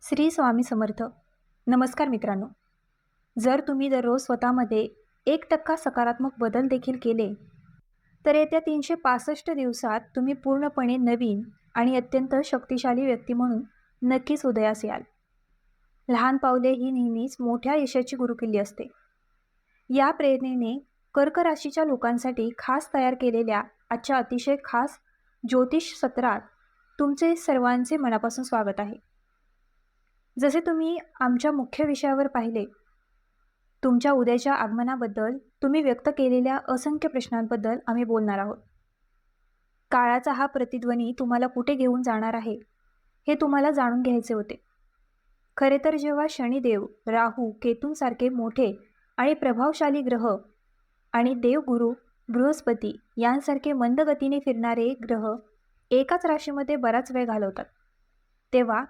श्री स्वामी समर्थ. नमस्कार मित्रांनो. जर तुम्ही दररोज स्वतःमध्ये 1% सकारात्मक बदल देखील केले, तर येत्या 365 दिवसात तुम्ही पूर्णपणे नवीन आणि अत्यंत शक्तिशाली व्यक्ती म्हणून नक्कीच उदयास याल. लहान पावले ही नेहमीच मोठ्या यशाची गुरुकिल्ली असते. या प्रेरणेने कर्क राशीच्या लोकांसाठी खास तयार केलेल्या आजच्या अतिशय खास ज्योतिष सत्रात तुमचे सर्वांचे मनापासून स्वागत आहे. जसे तुम्ही आमच्या मुख्य विषयावर पाहिले, तुमच्या उद्याच्या आगमनाबद्दल तुम्ही व्यक्त केलेल्या असंख्य प्रश्नांबद्दल आम्ही बोलणार आहोत. काळाचा हा प्रतिध्वनी तुम्हाला कुठे घेऊन जाणार आहे हे तुम्हाला जाणून घ्यायचे होते. खरे तर जेव्हा शनिदेव, राहू, केतूंसारखे मोठे आणि प्रभावशाली ग्रह आणि देवगुरु बृहस्पती यांसारखे मंद गतीने फिरणारे ग्रह एकाच राशीमध्ये बराच वेळ घालवतात, तेव्हा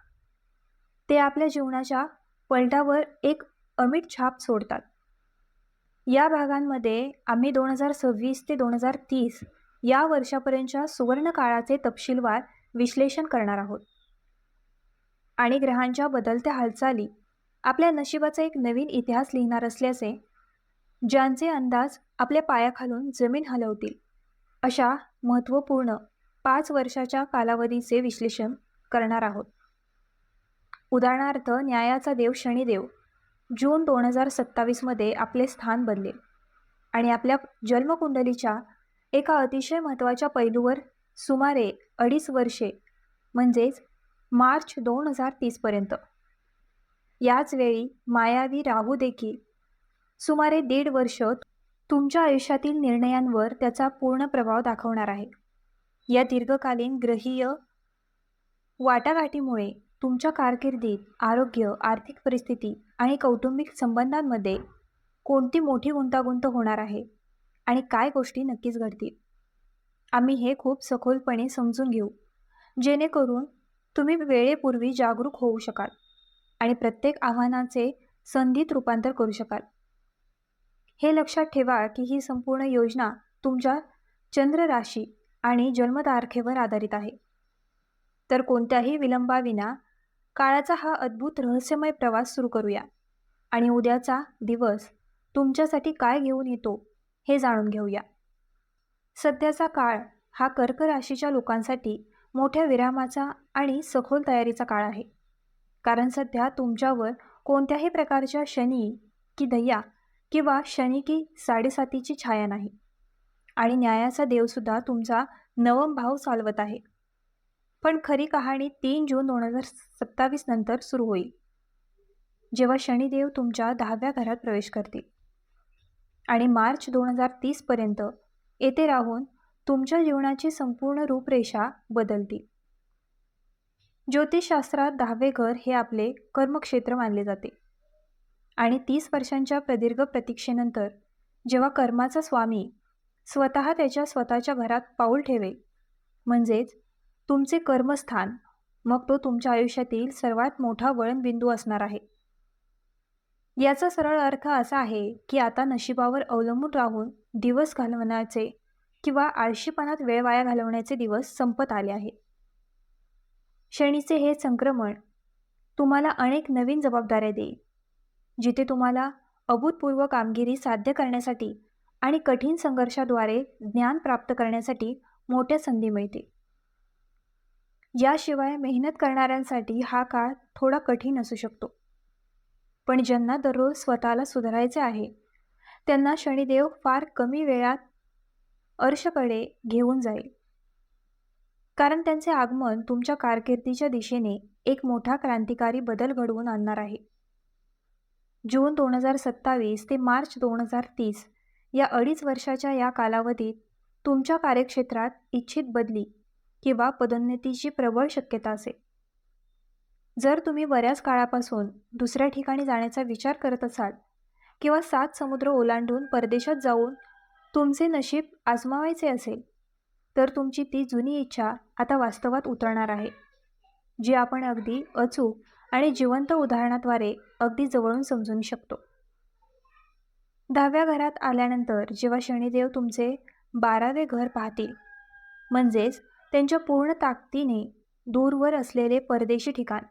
ते आपल्या जीवनाच्या पलटावर एक अमिट छाप सोडतात. या भागांमध्ये आम्ही 2026 ते 2030 या वर्षापर्यंतच्या सुवर्ण काळाचे तपशीलवार विश्लेषण करणार आहोत आणि ग्रहांच्या बदलत्या हालचाली आपल्या नशिबाचा एक नवीन इतिहास लिहिणार असल्याचे, ज्यांचे अंदाज आपल्या पायाखालून जमीन हलवतील अशा महत्त्वपूर्ण 5 वर्षाच्या कालावधीचे विश्लेषण करणार आहोत. उदाहरणार्थ, न्यायाचा देव शनिदेव जून 2027 आपले स्थान बदलेल आणि आपल्या जन्मकुंडलीच्या एका अतिशय महत्त्वाच्या पैलूवर सुमारे 2.5 वर्षे म्हणजेच मार्च 2030 पर्यंत. याच वेळी मायावी राहू देखील सुमारे 1.5 वर्ष तुमच्या आयुष्यातील निर्णयांवर त्याचा पूर्ण प्रभाव दाखवणार आहे. या दीर्घकालीन ग्रहीय वाटाघाटीमुळे तुमच्या कारकिर्दीत, आरोग्य, आर्थिक परिस्थिती आणि कौटुंबिक संबंधांमध्ये कोणती मोठी गुंतागुंत होणार आहे आणि काय गोष्टी नक्कीच घडतील, आम्ही हे खूप सखोलपणे समजून घेऊ, जेणेकरून तुम्ही वेळेपूर्वी जागरूक होऊ शकाल आणि प्रत्येक आव्हानाचे संधीत रूपांतर करू शकाल. हे लक्षात ठेवा की ही संपूर्ण योजना तुमच्या चंद्र राशी आणि जन्मतारखेवर आधारित आहे. तर कोणत्याही विलंबाविना काळाचा हा अद्भुत रहस्यमय प्रवास सुरू करूया आणि उद्याचा दिवस तुमच्यासाठी काय घेऊन येतो हे जाणून घेऊया. सध्याचा काळ हा कर्क राशीच्या लोकांसाठी मोठ्या विरामाचा आणि सखोल तयारीचा काळ आहे, कारण सध्या तुमच्यावर कोणत्याही प्रकारच्या शनी की दय्या किंवा शनी की साडेसातीची छाया नाही आणि न्यायाचा देवसुद्धा तुमचा नवम भाव चालवत आहे. पण खरी कहाणी 3 जून 2027 नंतर सुरू होईल, जेव्हा शनिदेव तुमच्या 10व्या घरात प्रवेश करतील आणि मार्च 2030 पर्यंत येथे राहून तुमच्या जीवनाची संपूर्ण रूपरेषा बदलतील. ज्योतिषशास्त्रात 10वे घर हे आपले कर्मक्षेत्र मानले जाते आणि 30 वर्षांच्या प्रदीर्घ प्रतीक्षेनंतर जेव्हा कर्माचा स्वामी स्वतः त्याच्या स्वतःच्या घरात पाऊल ठेवेल, म्हणजेच तुमचे कर्मस्थान, मग तो तुमच्या आयुष्यातील सर्वात मोठा वळणबिंदू असणार आहे. याचा सरळ अर्थ असा आहे की आता नशिबावर अवलंबून राहून दिवस घालवण्याचे किंवा आळशीपणात वेळ वाया घालवण्याचे दिवस संपत आले आहेत. शनीचे हे संक्रमण तुम्हाला अनेक नवीन जबाबदाऱ्या देईल, जिथे तुम्हाला अभूतपूर्व कामगिरी साध्य करण्यासाठी आणि कठीण संघर्षाद्वारे ज्ञान प्राप्त करण्यासाठी मोठ्या संधी मिळतील. याशिवाय मेहनत करणाऱ्यांसाठी हा काळ थोडा कठीण असू शकतो, पण ज्यांना दररोज स्वतःला सुधारायचे आहे त्यांना शनिदेव फार कमी वेळात अर्शकडे घेऊन जाईल, कारण त्यांचे आगमन तुमच्या कारकिर्दीच्या दिशेने एक मोठा क्रांतिकारी बदल घडवून आणणार आहे. जून 2027 ते मार्च 2030 या 2.5 वर्षाच्या या कालावधीत तुमच्या कार्यक्षेत्रात इच्छित बदली किंवा पदोन्नतीची प्रबळ शक्यता असेल. जर तुम्ही बऱ्याच काळापासून दुसऱ्या ठिकाणी जाण्याचा विचार करत असाल किंवा 7 समुद्र ओलांडून परदेशात जाऊन तुमचे नशीब आजमावायचे असेल, तर तुमची ती जुनी इच्छा आता वास्तवात उतरणार आहे, जी आपण अगदी अचूक आणि जिवंत उदाहरणाद्वारे अगदी जवळून समजून शकतो. 10व्या घरात आल्यानंतर जेव्हा शनिदेव तुमचे 12वे घर पाहतील, म्हणजेच त्यांच्या पूर्ण ताकदीने दूरवर असलेले परदेशी ठिकाण,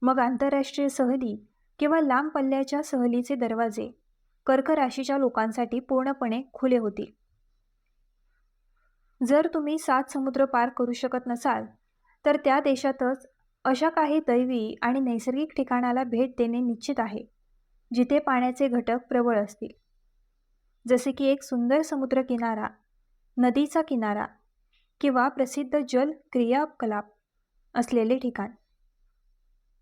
मग आंतरराष्ट्रीय सहली किंवा लांब पल्ल्याच्या सहलीचे दरवाजे कर्क राशीच्या लोकांसाठी पूर्णपणे खुले होतील. जर तुम्ही 7 समुद्र पार करू शकत नसाल, तर त्या देशातच अशा काही दैवी आणि नैसर्गिक ठिकाणाला भेट देणे निश्चित आहे, जिथे पाण्याचे घटक प्रबळ असतील. जसे की एक सुंदर समुद्रकिनारा, नदीचा किनारा किंवा प्रसिद्ध जल क्रियाकलाप असलेले ठिकाण.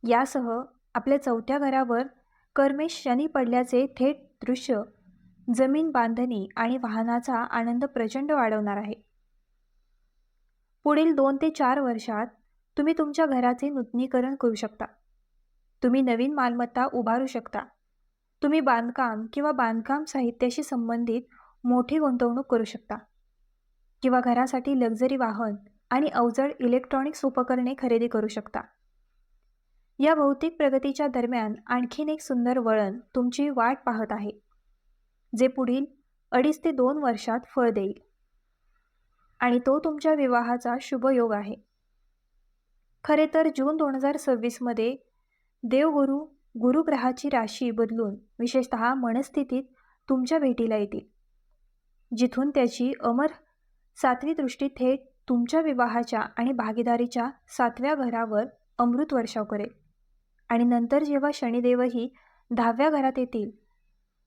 यासह आपल्या चौथ्या घरावर कर्मेश शनी पडल्याचे थेट दृश्य जमीन बांधणी आणि वाहनाचा आनंद प्रचंड वाढवणार आहे. पुढील 2 ते 4 वर्षात तुम्ही तुमच्या घराचे नूतनीकरण करू शकता. तुम्ही नवीन मालमत्ता उभारू शकता. तुम्ही बांधकाम किंवा बांधकाम साहित्याशी संबंधित मोठी गुंतवणूक करू शकता किंवा घरासाठी लक्झरी वाहन आणि अवजड इलेक्ट्रॉनिक्स उपकरणे खरेदी करू शकता. या भौतिक प्रगतीच्या दरम्यान आणखीन एक सुंदर वळण तुमची वाट पाहत आहे, जे पुढील 2.5 ते 2 वर्षात फळ देईल. आणि तो तुमच्या विवाहाचा शुभयोग आहे. खरे तर जून 2026 मध्ये देवगुरु गुरुग्रहाची राशी बदलून विशेषतः मनस्थितीत तुमच्या भेटीला येतील, जिथून त्याची अमर 7वी दृष्टी थेट तुमच्या विवाहाच्या आणि भागीदारीच्या 7व्या घरावर अमृत वर्षाव करेल. आणि नंतर जेव्हा शनिदेवही 10व्या घरात येतील,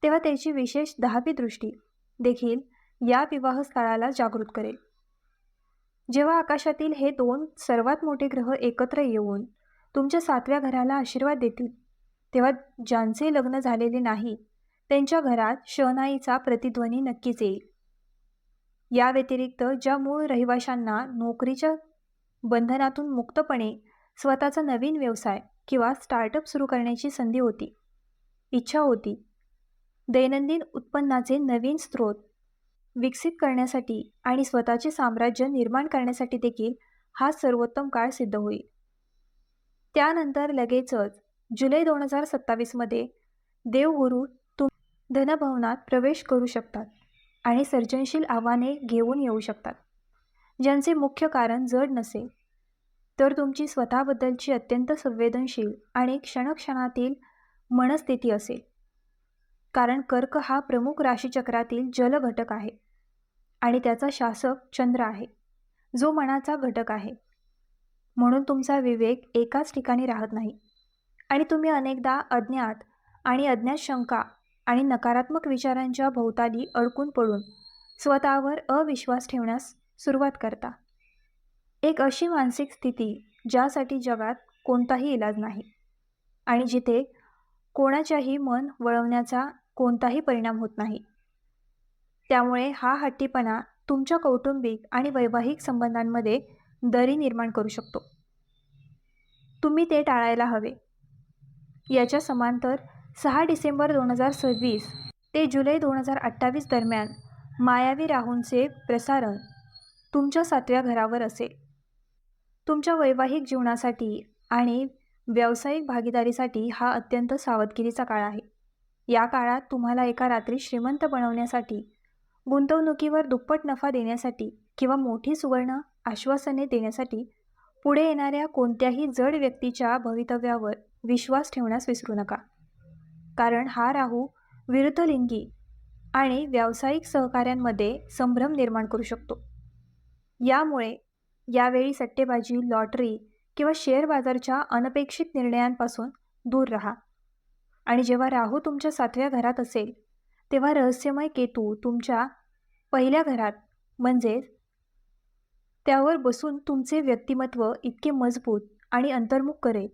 तेव्हा त्याची विशेष 10वी दृष्टी देखील या विवाहस्थळाला जागृत करेल. जेव्हा आकाशातील हे 2 सर्वात मोठे ग्रह एकत्र येऊन तुमच्या 7व्या घराला आशीर्वाद देतील, तेव्हा ज्यांचे लग्न झालेले नाही त्यांच्या घरात शहनाईचा प्रतिध्वनी नक्कीच येईल. या व्यतिरिक्त ज्या मूळ रहिवाशांना नोकरीच्या बंधनातून मुक्तपणे स्वतःचा नवीन व्यवसाय किंवा स्टार्टअप सुरू करण्याची संधी होती, इच्छा होती, दैनंदिन उत्पन्नाचे नवीन स्रोत विकसित करण्यासाठी आणि स्वतःचे साम्राज्य निर्माण करण्यासाठी देखील हा सर्वोत्तम काळ सिद्ध होईल. त्यानंतर लगेचच जुलै 2027 मध्ये देवगुरु धनभवनात प्रवेश करू शकतात आणि सर्जनशील आव्हाने घेऊन येऊ शकतात, ज्यांचे मुख्य कारण जड नसेल तर तुमची स्वतःबद्दलची अत्यंत संवेदनशील आणि क्षणक्षणातील मनस्थिती असेल. कारण कर्क हा प्रमुख राशीचक्रातील जल घटक आहे आणि त्याचा शासक चंद्र आहे, जो मनाचा घटक आहे. म्हणून तुमचा विवेक एकाच ठिकाणी राहत नाही आणि तुम्ही अनेकदा अज्ञात आणि अज्ञात शंका आणि नकारात्मक विचारांच्या भोवताली अडकून पडून स्वतःवर अविश्वास ठेवण्यास सुरुवात करता. एक अशी मानसिक स्थिती ज्यासाठी जगात कोणताही इलाज नाही आणि जिथे कोणाच्याही मन वळवण्याचा कोणताही परिणाम होत नाही. त्यामुळे हा हट्टीपणा तुमच्या कौटुंबिक आणि वैवाहिक संबंधांमध्ये दरी निर्माण करू शकतो. तुम्ही ते टाळायला हवे. याच्या समांतर 6 डिसेंबर 2026 ते जुलै 2028 दरम्यान मायावी राहूंचे प्रसारण तुमच्या 7व्या घरावर असेल. तुमच्या वैवाहिक जीवनासाठी आणि व्यावसायिक भागीदारीसाठी हा अत्यंत सावधगिरीचा काळ आहे. या काळात तुम्हाला एका रात्री श्रीमंत बनवण्यासाठी, गुंतवणुकीवर दुप्पट नफा देण्यासाठी किंवा मोठी सुवर्ण आश्वासने देण्यासाठी पुढे येणाऱ्या कोणत्याही जड व्यक्तीच्या भवितव्यावर विश्वास ठेवण्यास विसरू नका. कारण हा राहू विरुद्धलिंगी आणि व्यावसायिक सहकाऱ्यांमध्ये संभ्रम निर्माण करू शकतो. यामुळे यावेळी सट्टेबाजी, लॉटरी किंवा शेअर बाजारच्या अनपेक्षित निर्णयांपासून दूर राहा. आणि जेव्हा राहू तुमच्या 7व्या घरात असेल, तेव्हा रहस्यमय केतू तुमच्या पहिल्या घरात म्हणजेच त्यावर बसून तुमचे व्यक्तिमत्व इतके मजबूत आणि अंतर्मुख करेल.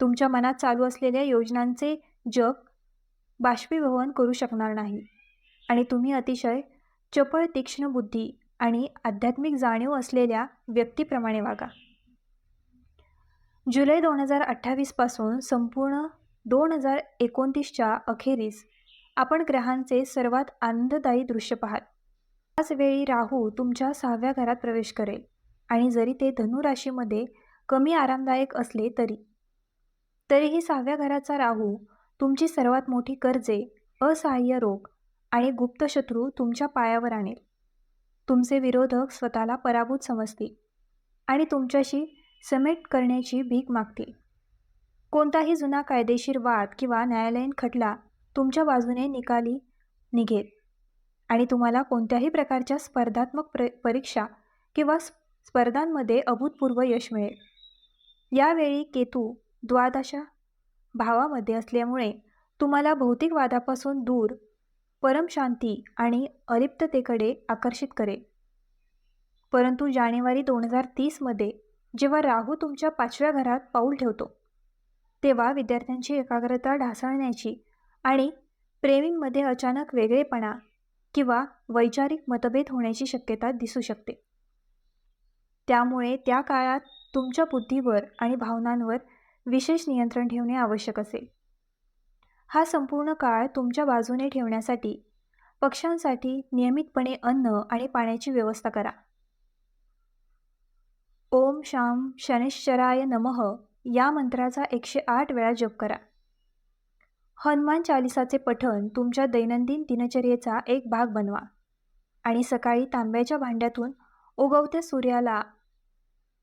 तुमच्या मनात चालू असलेल्या योजनांचे जग बाष्पीभवन करू शकणार नाही आणि तुम्ही अतिशय चपळ, तीक्ष्ण बुद्धी आणि आध्यात्मिक जाणीव असलेल्या व्यक्तीप्रमाणे वागा. जुलै 2028 पासून संपूर्ण 2029च्या अखेरीस आपण ग्रहांचे सर्वात आनंददायी दृश्य पाहाल. त्याच वेळी राहू तुमच्या 6व्या घरात प्रवेश करेल आणि जरी ते धनु राशीमध्ये कमी आरामदायक असले तरीही 6व्या घराचा राहू तुमची सर्वात मोठी कर्जे, असहाय्य रोग आणि गुप्त शत्रू तुमच्या पायावर आणेल. तुमचे विरोधक स्वतःला पराभूत समजतील आणि तुमच्याशी समेट करण्याची भीक मागतील. कोणताही जुना कायदेशीर वाद किंवा न्यायालयीन खटला तुमच्या बाजूने निकाली निघेल आणि तुम्हाला कोणत्याही प्रकारच्या स्पर्धात्मक परीक्षा किंवा स्पर्धांमध्ये अभूतपूर्व यश मिळेल. यावेळी केतू द्वादशा भावामध्ये असल्यामुळे तुम्हाला भौतिक वादापासून दूर परमशांती आणि अलिप्ततेकडे आकर्षित करेल. परंतु जानेवारी 2030मध्ये जेव्हा राहू तुमच्या 5व्या घरात पाऊल ठेवतो, तेव्हा विद्यार्थ्यांची एकाग्रता ढासळण्याची आणि प्रेमींमध्ये अचानक वेगळेपणा किंवा वैचारिक मतभेद होण्याची शक्यता दिसू शकते. त्यामुळे त्या काळात तुमच्या बुद्धीवर आणि भावनांवर विशेष नियंत्रण ठेवणे आवश्यक असेल. हा संपूर्ण काळ तुमच्या बाजूने ठेवण्यासाठी पक्ष्यांसाठी नियमितपणे अन्न आणि पाण्याची व्यवस्था करा. ओम शाम शनैश्चराय नमः या मंत्राचा 108 वेळा जप करा. हनुमान चालिसाचे पठण तुमच्या दैनंदिन दिनचर्येचा एक भाग बनवा आणि सकाळी तांब्याच्या भांड्यातून उगवत्या सूर्याला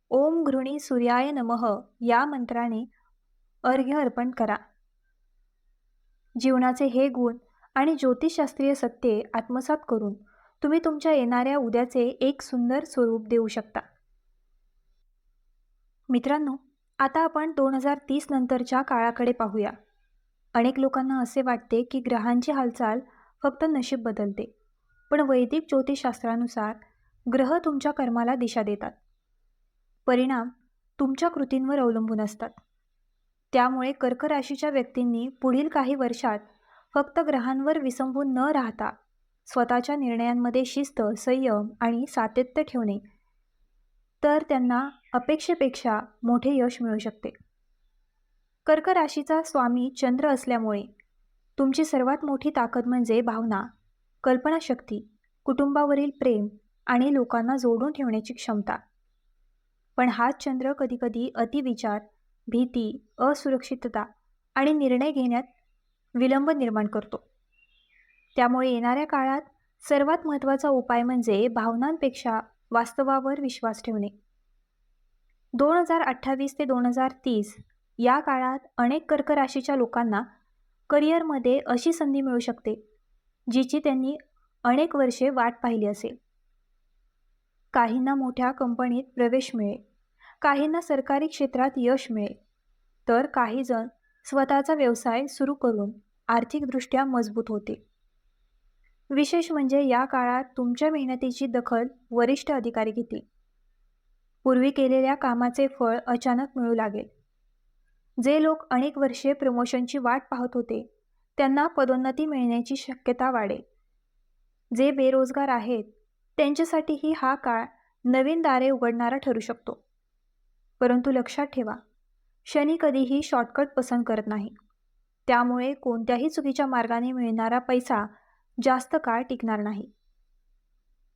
ओम घृणी सूर्याय नमः या मंत्राने अर्घ्य अर्पण करा. जीवनाचे हे गुण आणि ज्योतिषशास्त्रीय सत्ये आत्मसात करून तुम्ही तुमच्या येणाऱ्या उद्याचे एक सुंदर स्वरूप देऊ शकता. मित्रांनो, आता आपण 2030 नंतरच्या काळाकडे पाहूया. अनेक लोकांना असे वाटते की ग्रहांची हालचाल फक्त नशीब बदलते, पण वैदिक ज्योतिषशास्त्रानुसार ग्रह तुमच्या कर्माला दिशा देतात. परिणाम तुमच्या कृतींवर अवलंबून असतात. त्यामुळे कर्क राशीच्या व्यक्तींनी पुढील काही वर्षात फक्त ग्रहांवर विसंबून न राहता स्वतःच्या निर्णयांमध्ये शिस्त, संयम आणि सातत्य ठेवणे, तर त्यांना अपेक्षेपेक्षा मोठे यश मिळू शकते. कर्क राशीचा स्वामी चंद्र असल्यामुळे तुमची सर्वात मोठी ताकद म्हणजे भावना, कल्पनाशक्ती, कुटुंबावरील प्रेम आणि लोकांना जोडून ठेवण्याची क्षमता. पण हाच चंद्र कधीकधी अतिविचार, भीती, असुरक्षितता आणि निर्णय घेण्यात विलंब निर्माण करतो. त्यामुळे येणाऱ्या काळात सर्वात महत्त्वाचा उपाय म्हणजे भावनांपेक्षा वास्तवावर विश्वास ठेवणे. 2028 ते 2030 या काळात अनेक कर्क राशीच्या लोकांना करिअरमध्ये अशी संधी मिळू शकते जिची त्यांनी अनेक वर्षे वाट पाहिली असेल. काहींना मोठ्या कंपनीत प्रवेश मिळेल, काहींना सरकारी क्षेत्रात यश मिळेल, तर काही जण स्वतःचा व्यवसाय सुरू करून आर्थिकदृष्ट्या मजबूत होतील. विशेष म्हणजे या काळात तुमच्या मेहनतीची दखल वरिष्ठ अधिकारी घेतील. पूर्वी केलेल्या कामाचे फळ अचानक मिळू लागेल. जे लोक अनेक वर्षे प्रमोशनची वाट पाहत होते त्यांना पदोन्नती मिळण्याची शक्यता वाढेल. जे बेरोजगार आहेत त्यांच्यासाठीही हा काळ नवीन दारे उघडणारा ठरू शकतो. परंतु लक्षात ठेवा, शनी कधीही शॉर्टकट पसंत करत नाही. त्यामुळे कोणत्याही चुकीच्या मार्गाने मिळणारा पैसा जास्त काळ टिकणार नाही.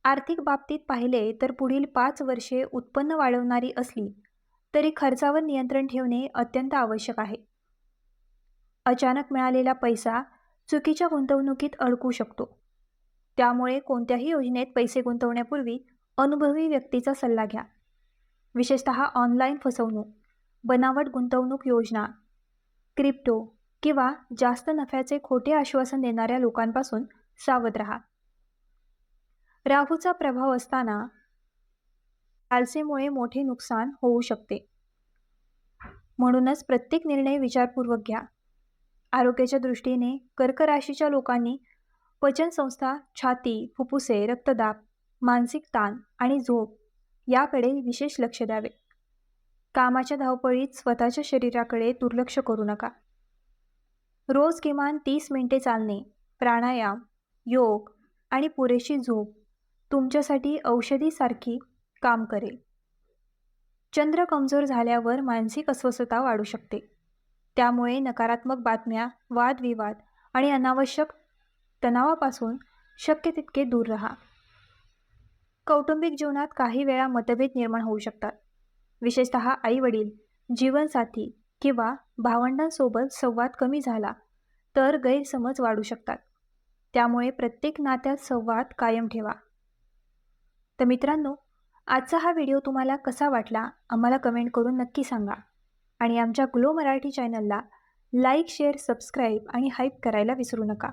आर्थिक बाबतीत पाहिले तर पुढील 5 वर्षे उत्पन्न वाढवणारी असली तरी खर्चावर नियंत्रण ठेवणे अत्यंत आवश्यक आहे. अचानक मिळालेला पैसा चुकीच्या गुंतवणुकीत अडकू शकतो. त्यामुळे कोणत्याही योजनेत पैसे गुंतवण्यापूर्वी अनुभवी व्यक्तीचा सल्ला घ्या. विशेषतः ऑनलाईन फसवणूक, बनावट गुंतवणूक योजना, क्रिप्टो किंवा जास्त नफ्याचे खोटे आश्वासन देणाऱ्या लोकांपासून सावध राहा. राहूचा प्रभाव असताना लालसेमुळे मोठे नुकसान होऊ शकते. म्हणूनच प्रत्येक निर्णय विचारपूर्वक घ्या. आरोग्याच्या दृष्टीने कर्क राशीच्या लोकांनी पचनसंस्था, छाती, फुफ्फुसे, रक्तदाब, मानसिक ताण आणि झोप याकडे विशेष लक्ष द्यावे. कामाच्या धावपळीत स्वतःच्या शरीराकडे दुर्लक्ष करू नका. रोज किमान 30 मिनिटे चालणे, प्राणायाम, योग आणि पुरेशी झोप तुमच्यासाठी औषधीसारखी काम करेल. चंद्र कमजोर झाल्यावर मानसिक अस्वस्थता वाढू शकते. त्यामुळे नकारात्मक बातम्या, वादविवाद आणि अनावश्यक तणावापासून शक्य तितके दूर राहा. कौटुंबिक जीवनात काही वेळा मतभेद निर्माण होऊ शकतात. विशेषतः आई-वडील, जीवनसाथी किंवा भावंडांसोबत संवाद कमी झाला तर गैरसमज वाढू शकतात. त्यामुळे प्रत्येक नात्यात संवाद कायम ठेवा. तर मित्रांनो, आजचा हा व्हिडिओ तुम्हाला कसा वाटला आम्हाला कमेंट करून नक्की सांगा. आणि आमच्या ग्लो मराठी चॅनलला लाईक, शेअर, सबस्क्राईब आणि हाईप करायला विसरू नका.